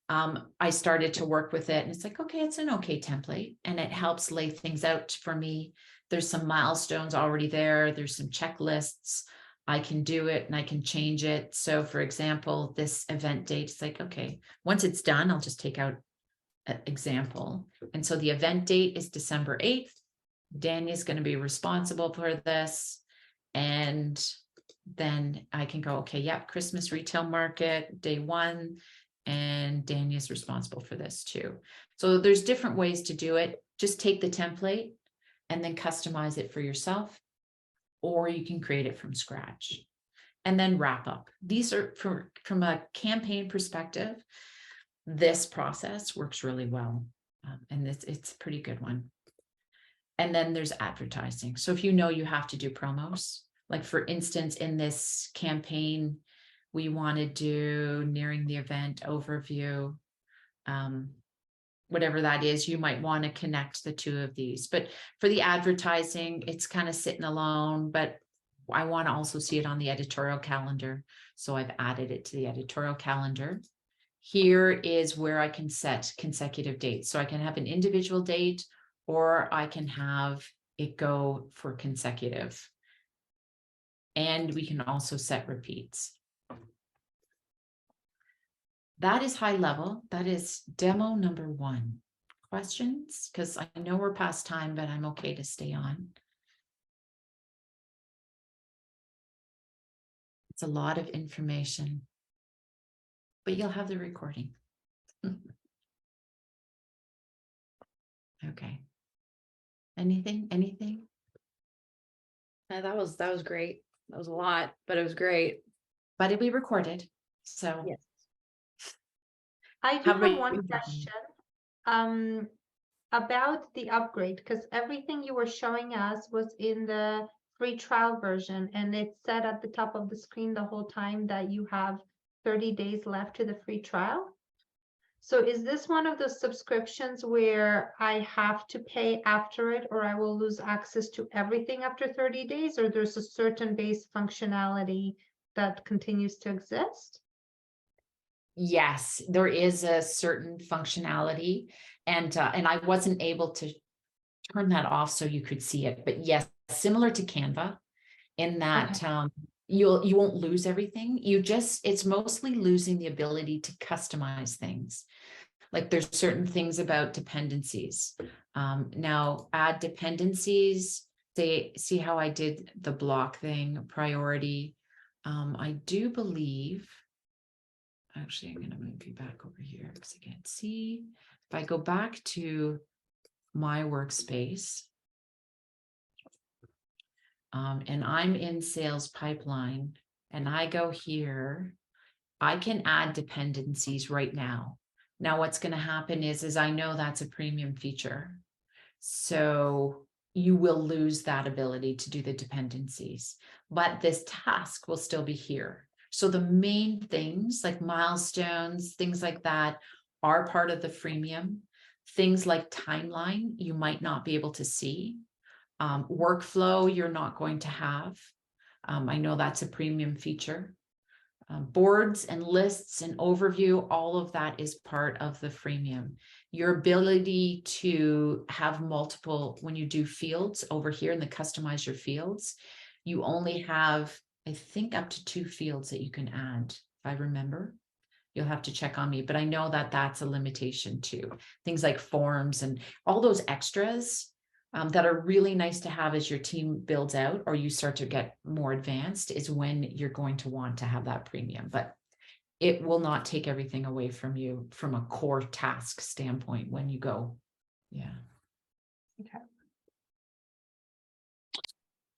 I started to work with it, and it's like, okay, it's an okay template, and it helps lay things out for me. There's some milestones already there. There's some checklists. I can do it and I can change it. So for example, this event date, it's like, okay, once it's done, I'll just take out an example. And so the event date is December 8th. Danya's going to be responsible for this. And then I can go, okay, yep, Christmas retail market, day 1. And Danya's responsible for this too. So there's different ways to do it. Just take the template and then customize it for yourself, or you can create it from scratch and then wrap up. These are from a campaign perspective, this process works really well. And it's a pretty good one. And then there's advertising. So if you know you have to do promos, like for instance, in this campaign, we want to do nearing the event overview, whatever that is, you might want to connect the two of these. But for the advertising, it's kind of sitting alone, but I want to also see it on the editorial calendar. So I've added it to the editorial calendar. Here is where I can set consecutive dates. So I can have an individual date, or I can have it go for consecutive. And we can also set repeats. That is high level. That is demo number 1. Questions? Because I know we're past time, but I'm okay to stay on. It's a lot of information, but you'll have the recording. Okay. Anything? That was great. That was a lot, but it was great. But it'll be recorded. So yes. I do have one question about the upgrade, because everything you were showing us was in the free trial version, and it said at the top of the screen the whole time that you have 30 days left to the free trial. So is this one of those subscriptions where I have to pay after it, or I will lose access to everything after 30 days, or there's a certain base functionality that continues to exist? yes, there is a certain functionality, and I wasn't able to turn that off so you could see it. But yes, similar to Canva, in that you won't lose everything. It's mostly losing the ability to customize things. Like there's certain things about dependencies. Now add dependencies, see how I did the block thing, priority. I do believe, actually, I'm going to move you back over here because I can't see. If I go back to my workspace, and I'm in sales pipeline, and I go here, I can add dependencies right now. Now, what's going to happen is I know that's a premium feature. So you will lose that ability to do the dependencies, but this task will still be here. So the main things like milestones, things like that are part of the freemium. Things like timeline, you might not be able to see. Workflow, you're not going to have. I know that's a premium feature. Boards and lists and overview, all of that is part of the freemium. Your ability to have multiple, when you do fields over here in the customize your fields, you only have, I think, up to 2 fields that you can add, if I remember. You'll have to check on me, but I know that that's a limitation too. Things like forms and all those extras that are really nice to have as your team builds out or you start to get more advanced is when you're going to want to have that premium, but it will not take everything away from you from a core task standpoint when you go. Yeah. Okay.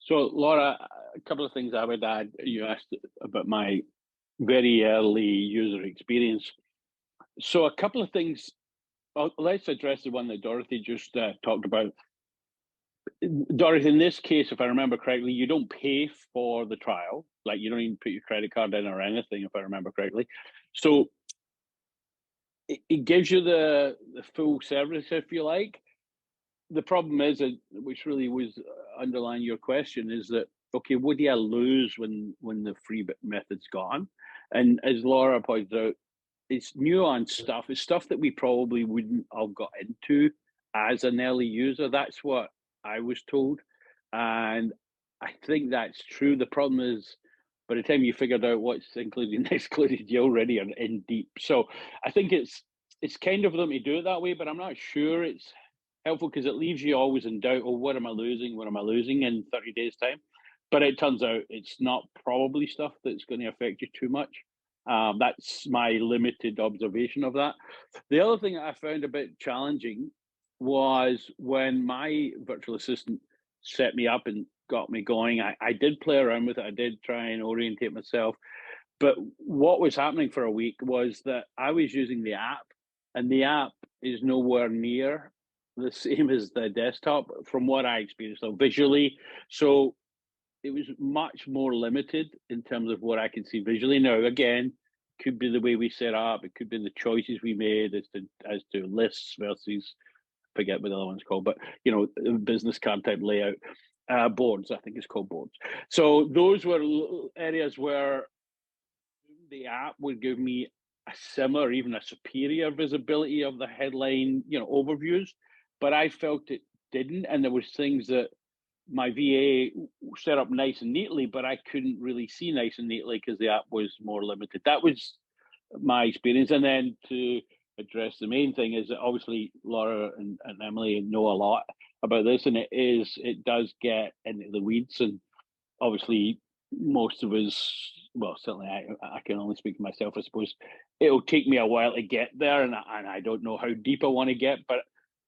So Laura, a couple of things I would add. You asked about my very early user experience. So a couple of things. Let's address the one that Dorothy just talked about. Dorothy, in this case, if I remember correctly, you don't pay for the trial. Like you don't even put your credit card in or anything, if I remember correctly. So it gives you the full service, if you like. The problem is, which really was underlying your question, is that, okay, what do I lose when the free method's gone? And as Laura pointed out, it's nuanced stuff. It's stuff that we probably wouldn't have got into as an early user. That's what I was told. And I think that's true. The problem is, by the time you figured out what's included and excluded, you already are in deep. So I think it's kind of them to do it that way, but I'm not sure it's helpful because it leaves you always in doubt. Oh, what am I losing? What am I losing in 30 days' time? But it turns out it's not probably stuff that's going to affect you too much. That's my limited observation of that. The other thing that I found a bit challenging was when my virtual assistant set me up and got me going. I did play around with it. I did try and orientate myself. But what was happening for a week was that I was using the app, and the app is nowhere near the same as the desktop from what I experienced visually. So it was much more limited in terms of what I can see visually. Now, again, could be the way we set up. It could be the choices we made as to lists versus, forget what the other one's called, but business card type layout. Boards, I think it's called boards. So those were areas where the app would give me a similar, even a superior visibility of the headline, overviews, but I felt it didn't, and there was things that my VA set up nice and neatly, but I couldn't really see nice and neatly because the app was more limited. That was my experience. And then to address the main thing is that obviously Laura and Emily know a lot about this, and it does get into the weeds, and obviously most of us, well, certainly I can only speak for myself, I suppose. It'll take me a while to get there, and I don't know how deep I want to get, but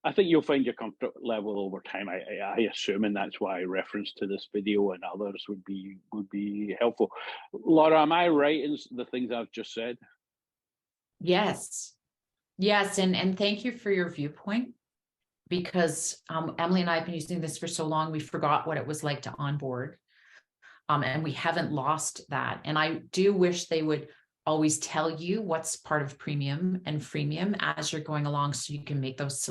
I think you'll find your comfort level over time, I assume, and that's why reference to this video and others would be helpful. Laura, am I right in the things I've just said? Yes. Yes. And thank you for your viewpoint, because Emily and I have been using this for so long, we forgot what it was like to onboard. And we haven't lost that. And I do wish they would always tell you what's part of premium and freemium as you're going along, so you can make those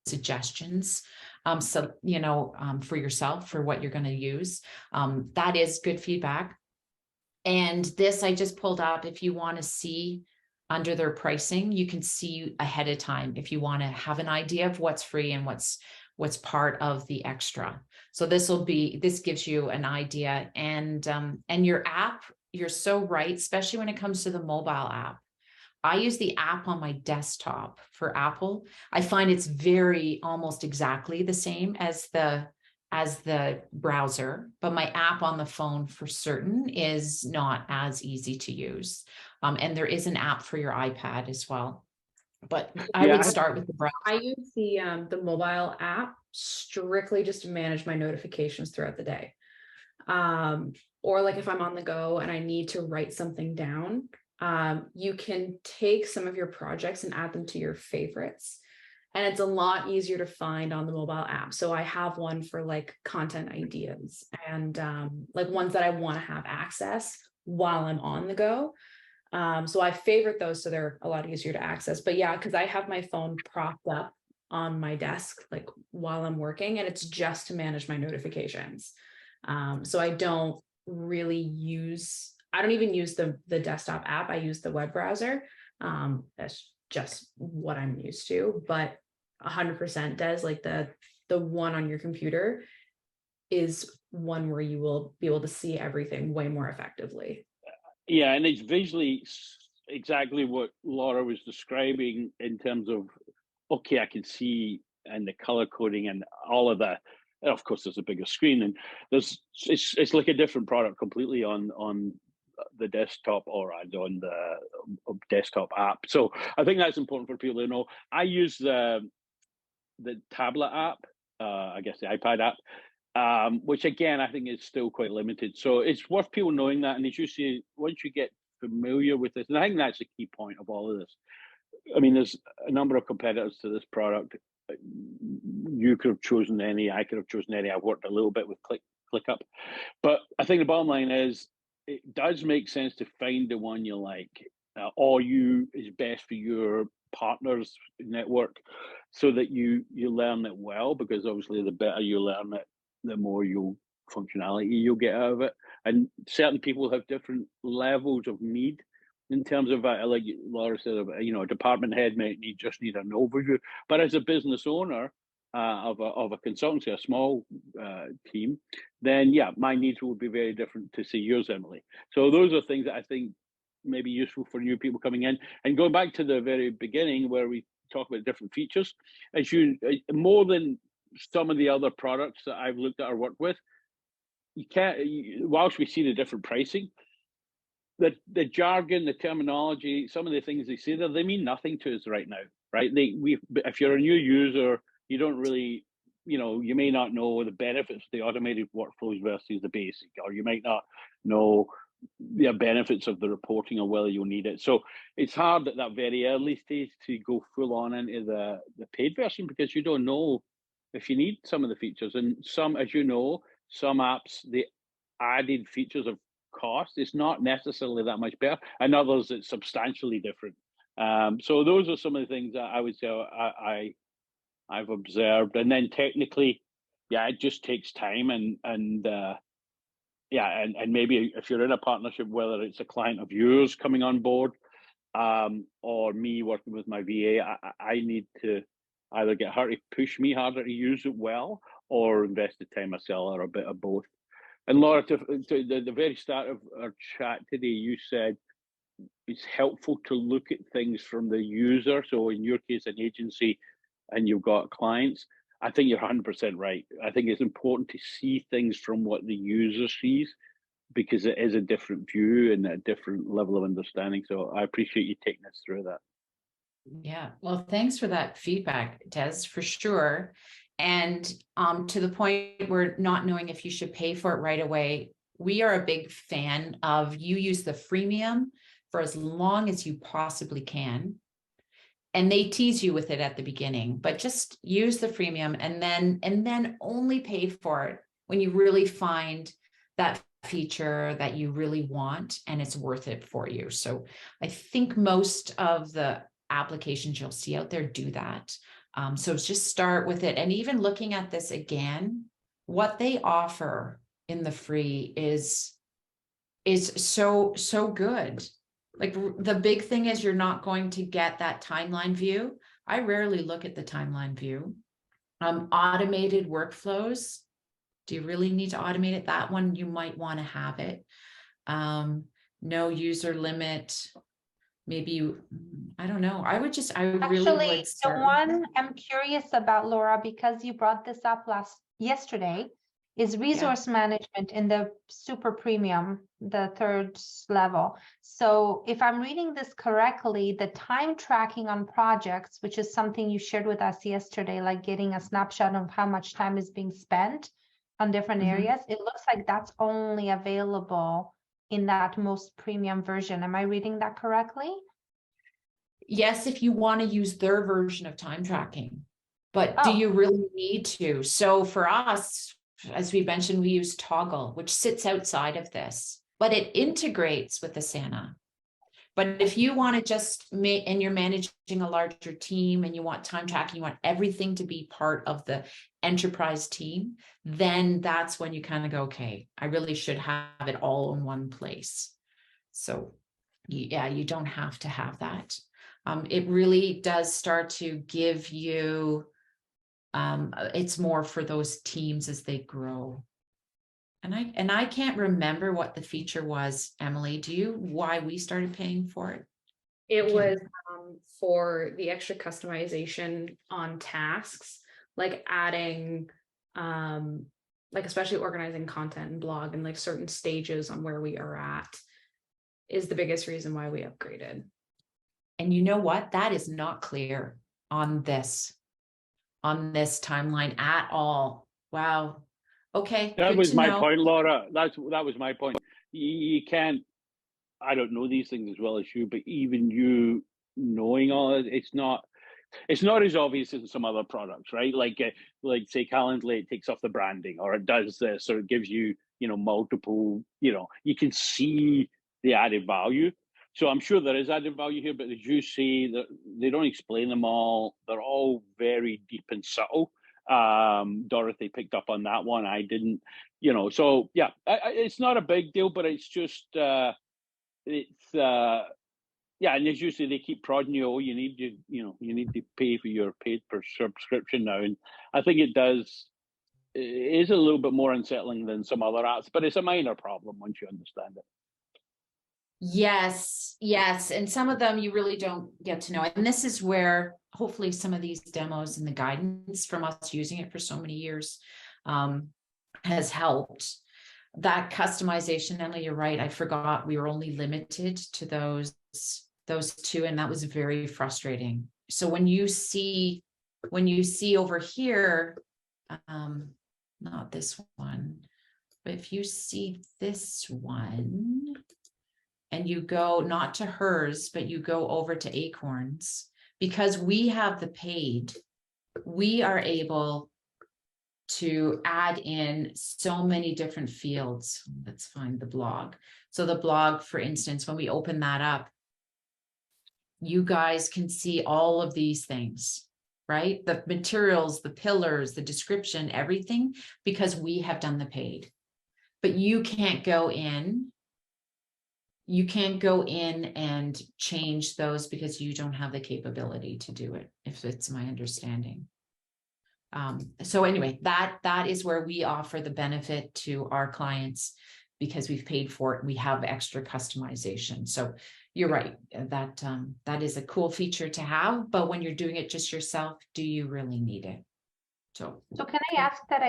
suggestions. For yourself, for what you're going to use. That is good feedback. And this I just pulled up. If you want to see under their pricing, you can see ahead of time if you want to have an idea of what's free and what's part of the extra. So this gives you an idea. And your app, you're so right, especially when it comes to the mobile app. I use the app on my desktop for Apple. I find it's very almost exactly the same as the as the browser, but my app on the phone for certain is not as easy to use. And there is an app for your iPad as well. But I Yeah, would start with the browser. I use the mobile app strictly just to manage my notifications throughout the day. Or like if I'm on the go and I need to write something down, you can take some of your projects and add them to your favorites. And it's a lot easier to find on the mobile app. So I have one for like content ideas and like ones that I want to have access while I'm on the go. So I favorite those, so they're a lot easier to access. But yeah, because I have my phone propped up on my desk like while I'm working, and it's just to manage my notifications. So I don't even use the desktop app. I use the web browser. That's just what I'm used to. But 100% does, like the one on your computer is one where you will be able to see everything way more effectively. yeah, and it's visually exactly what Laura was describing in terms of, okay, I can see and the color coding and all of that. And of course, there's a bigger screen, and it's like a different product completely on the desktop or on the desktop app. So I think that's important for people to know. I use the tablet app, I guess the iPad app, which again I think is still quite limited. So it's worth people knowing that. And as you see, once you get familiar with this, and I think that's the key point of all of this. I mean, there's a number of competitors to this product. You could have chosen any. I could have chosen any. I've worked a little bit with ClickUp, but I think the bottom line is it does make sense to find the one you like, or is best for your partners network, so that you learn it well. Because obviously, the better you learn it, the more functionality you'll get out of it. And certain people have different levels of need in terms of, like Laura said, a department head may just need an overview. But as a business owner of a consultancy, a small team, then yeah, my needs would be very different to say yours, Emily. So those are things that I think may be useful for new people coming in. And going back to the very beginning where we talk about different features, as more than some of the other products that I've looked at or worked with, whilst we see the different pricing, the jargon, the terminology, some of the things they say there, they mean nothing to us right now, right? If you're a new user, you don't really, you may not know the benefits of the automated workflows versus the basic, or you might not know the benefits of the reporting or whether you'll need it. So it's hard at that very early stage to go full on into the paid version, because you don't know if you need some of the features. And some, as you know, some apps, the added features of cost is not necessarily that much better, and others it's substantially different. So those are some of the things that I would say I've observed. And then technically, yeah, it just takes time, and maybe if you're in a partnership, whether it's a client of yours coming on board, or me working with my VA, I need to either get her to push me harder to use it well, or invest the time myself, or a bit of both. And Laura, to the very start of our chat today, you said it's helpful to look at things from the user. So in your case, an agency, and you've got clients. I think you're 100% right. I think it's important to see things from what the user sees, because it is a different view and a different level of understanding. So I appreciate you taking us through that. Yeah, well, thanks for that feedback, Des, for sure. And to the point where not knowing if you should pay for it right away, we are a big fan of you use the freemium for as long as you possibly can. And they tease you with it at the beginning, but just use the freemium and then only pay for it when you really find that feature that you really want and it's worth it for you. So I think most of the applications you'll see out there do that. So just start with it. And even looking at this again, what they offer in the free is so good. Like the big thing is you're not going to get that timeline view. I rarely look at the timeline view. Automated workflows. Do you really need to automate it? That one, you might want to have it. No user limit. Maybe I don't know. I really would start. The one I'm curious about, Laura, because you brought this up yesterday, is resource management in the super premium, the third level. So if I'm reading this correctly, the time tracking on projects, which is something you shared with us yesterday, like getting a snapshot of how much time is being spent on different areas, it looks like that's only available in that most premium version. Am I reading that correctly? Yes, if you want to use their version of time tracking, but do Oh. you really need to? So for us, as we mentioned, we use Toggle, which sits outside of this, but it integrates with Asana. But if you want to just make, and you're managing a larger team and you want time tracking, you want everything to be part of the enterprise team, then that's when you kind of go, okay, I really should have it all in one place. So yeah, you don't have to have that. It really does start to give you, it's more for those teams as they grow. And I can't remember what the feature was, Emily. Do you, why we started paying for it? It was for the extra customization on tasks, like adding, like especially organizing content and blog and like certain stages on where we are at is the biggest reason why we upgraded. And you know what? That is not clear on this timeline at all. Wow. Okay. That Good was to my know. point, Laura. That was my point. You can't. I don't know these things as well as you, but even you knowing all it, it's not as obvious as some other products, right? Like say Calendly, it takes off the branding, or it does this, or it gives you multiple. You can see the added value. So I'm sure there is added value here, but as you say, that they don't explain them all. They're all very deep and subtle. Dorothy picked up on that one. I didn't, so yeah, it's not a big deal, but it's just, it's, yeah. And as you say, they keep prodding you. Oh, you need to pay for your paid per subscription now. And I think it is a little bit more unsettling than some other apps, but it's a minor problem once you understand it. Yes. And some of them you really don't get to know. And this is where hopefully some of these demos and the guidance from us using it for so many years has helped. That customization, Emily, you're right. I forgot we were only limited to those two, and that was very frustrating. So when you see over here, not this one, but if you see this one, and you go not to hers, but you go over to Acorns, because we have the paid, we are able to add in so many different fields. Let's find the blog. So the blog, for instance, when we open that up, you guys can see all of these things, right? The materials, the pillars, the description, everything, because we have done the paid. But you can't go in and change those because you don't have the capability to do it, if it's my understanding. So anyway, that is where we offer the benefit to our clients because we've paid for it. We have extra customization. So you're right, that is a cool feature to have, but when you're doing it just yourself, do you really need it? So can I ask that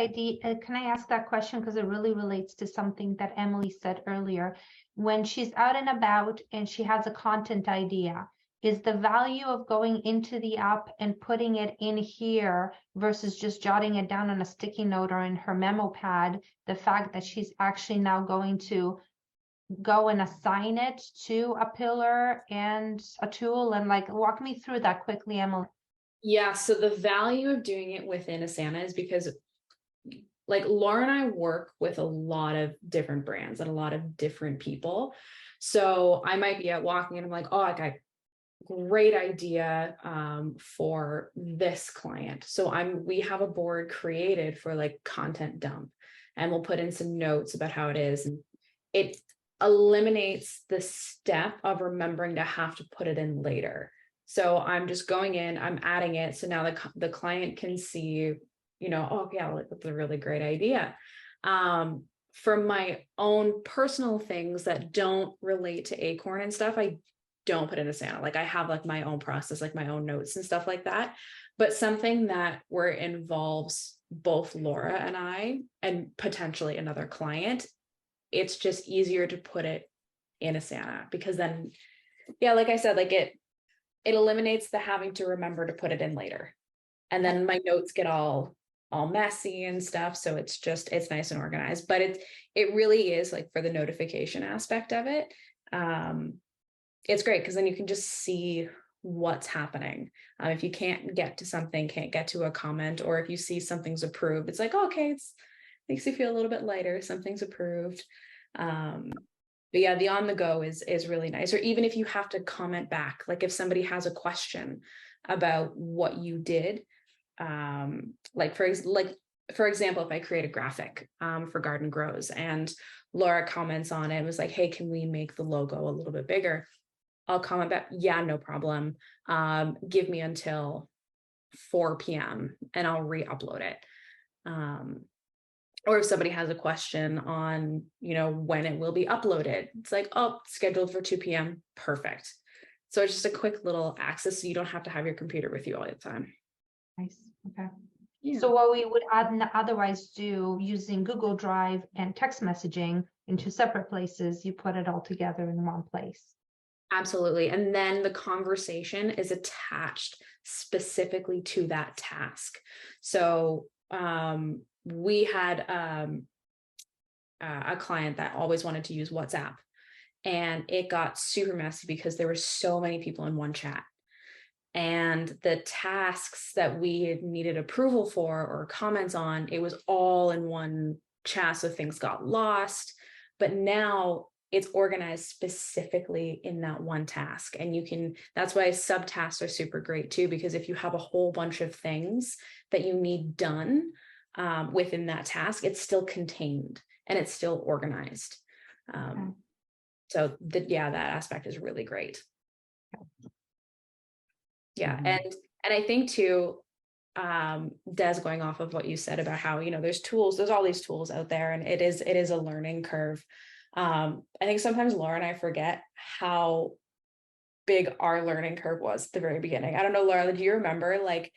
can I ask that question, because it really relates to something that Emily said earlier. When she's out and about and she has a content idea, is the value of going into the app and putting it in here versus just jotting it down on a sticky note or in her memo pad, the fact that she's actually now going to go and assign it to a pillar and a tool? And like, walk me through that quickly, Emily. Yeah, so the value of doing it within Asana is because like Laura and I work with a lot of different brands and a lot of different people. So I might be out walking and I'm like, oh, I got great idea for this client. So we have a board created for like content dump, and we'll put in some notes about how it is. And it eliminates the step of remembering to have to put it in later. So I'm just going in, I'm adding it. So now the client can see, oh yeah, that's a really great idea. For my own personal things that don't relate to Acorn and stuff, I don't put in Asana. Like I have like my own process, like my own notes and stuff like that. But something that where it involves both Laura and I, and potentially another client, it's just easier to put it in Asana, because then, yeah, like I said, like it eliminates the having to remember to put it in later. And then my notes get all messy and stuff. So it's nice and organized, but it really is, like, for the notification aspect of it. It's great because then you can just see what's happening. If you can't get to something, can't get to a comment, or if you see something's approved, it's like, oh, okay, makes you feel a little bit lighter. Something's approved. But yeah, the on the go is really nice. Or even if you have to comment back, like if somebody has a question about what you did, like for example, if I create a graphic for Garden Grows and Laura comments on it and was like, hey, can we make the logo a little bit bigger? I'll comment back, yeah, no problem. Give me until 4 p.m. and I'll re-upload it. Or if somebody has a question on, when it will be uploaded, it's like, oh, scheduled for 2 p.m. Perfect. So it's just a quick little access, so you don't have to have your computer with you all the time. Nice. Okay. Yeah. So what we would otherwise do using Google Drive and text messaging into separate places, you put it all together in one place. Absolutely. And then the conversation is attached specifically to that task. So we had a client that always wanted to use WhatsApp, and it got super messy because there were so many people in one chat. And the tasks that we needed approval for or comments on, it was all in one chat. So things got lost. But now it's organized specifically in that one task. And that's why subtasks are super great too, because if you have a whole bunch of things that you need done within that task, it's still contained and it's still organized. So that aspect is really great. Yeah. And I think too, Des, going off of what you said about how, there's all these tools out there, and it is a learning curve. I think sometimes Laura and I forget how big our learning curve was at the very beginning. I don't know, Laura, do you remember, like,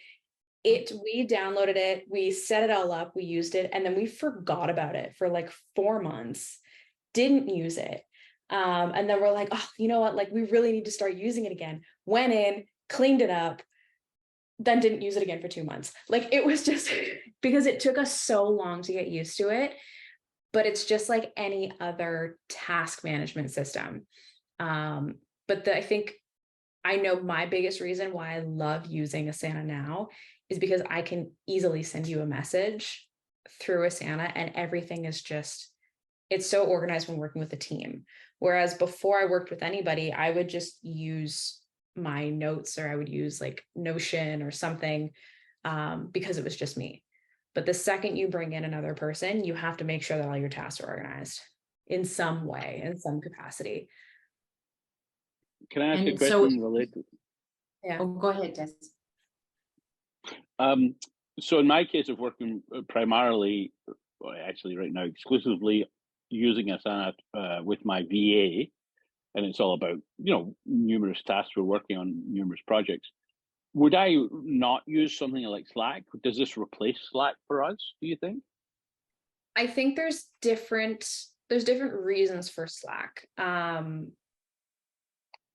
we downloaded it, we set it all up, we used it, and then we forgot about it for like 4 months, didn't use it. And then we're like, oh, you know what, like, we really need to start using it again. Went in, cleaned it up, then didn't use it again for 2 months. Like, it was just because it took us so long to get used to it. But it's just like any other task management system. But I think I know my biggest reason why I love using Asana now is because I can easily send you a message through Asana, and everything is it's so organized when working with a team. Whereas before I worked with anybody, I would just use my notes, or I would use like Notion or something because it was just me. But the second you bring in another person, you have to make sure that all your tasks are organized in some way, in some capacity. Can I ask a question related? Yeah. Oh, go ahead, Des. So in my case of working primarily, actually right now, exclusively using Asana with my VA, and it's all about, numerous tasks, we're working on numerous projects. Would I not use something like Slack? Does this replace Slack for us, do you think? I think there's different reasons for Slack.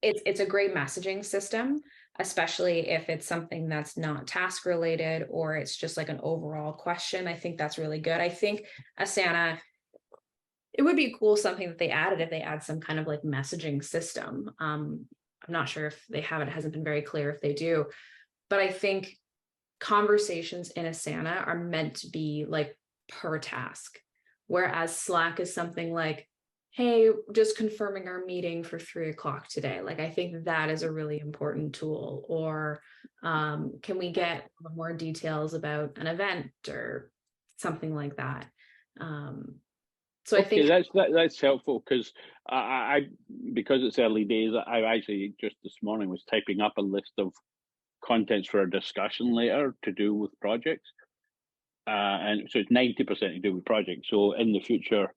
It's a great messaging system, especially if it's something that's not task related, or it's just like an overall question. I think that's really good. I think Asana, it would be cool, something that they added, if they add some kind of like messaging system. I'm not sure if they have it. It hasn't been very clear if they do, but I think conversations in Asana are meant to be like per task, whereas Slack is something like, hey, just confirming our meeting for 3 o'clock today. Like, I think that is a really important tool. Or can we get more details about an event or something like that? So okay, I think that's helpful, because I because it's early days, I actually just this morning was typing up a list of contents for a discussion later to do with projects, and so it's 90% to do with projects. So in the future,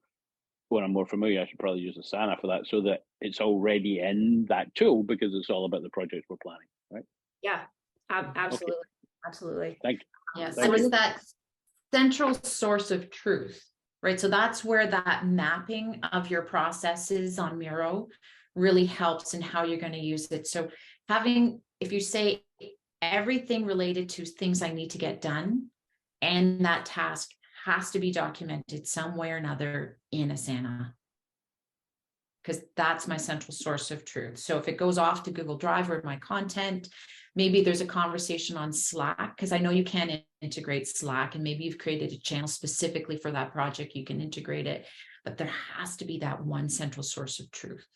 when I'm more familiar, I should probably use Asana for that, so that it's already in that tool, because it's all about the projects we're planning, right? yeah, absolutely. Okay. Absolutely. Thank you. Yeah, Thank so you. is that central source of truth, right? So that's where that mapping of your processes on Miro really helps in how you're going to use it. So having, if you say everything related to things I need to get done, and that task has to be documented some way or another in Asana, because that's my central source of truth. So if it goes off to Google Drive or my content, maybe there's a conversation on Slack, because I know you can integrate Slack, and maybe you've created a channel specifically for that project, you can integrate it, but there has to be that one central source of truth.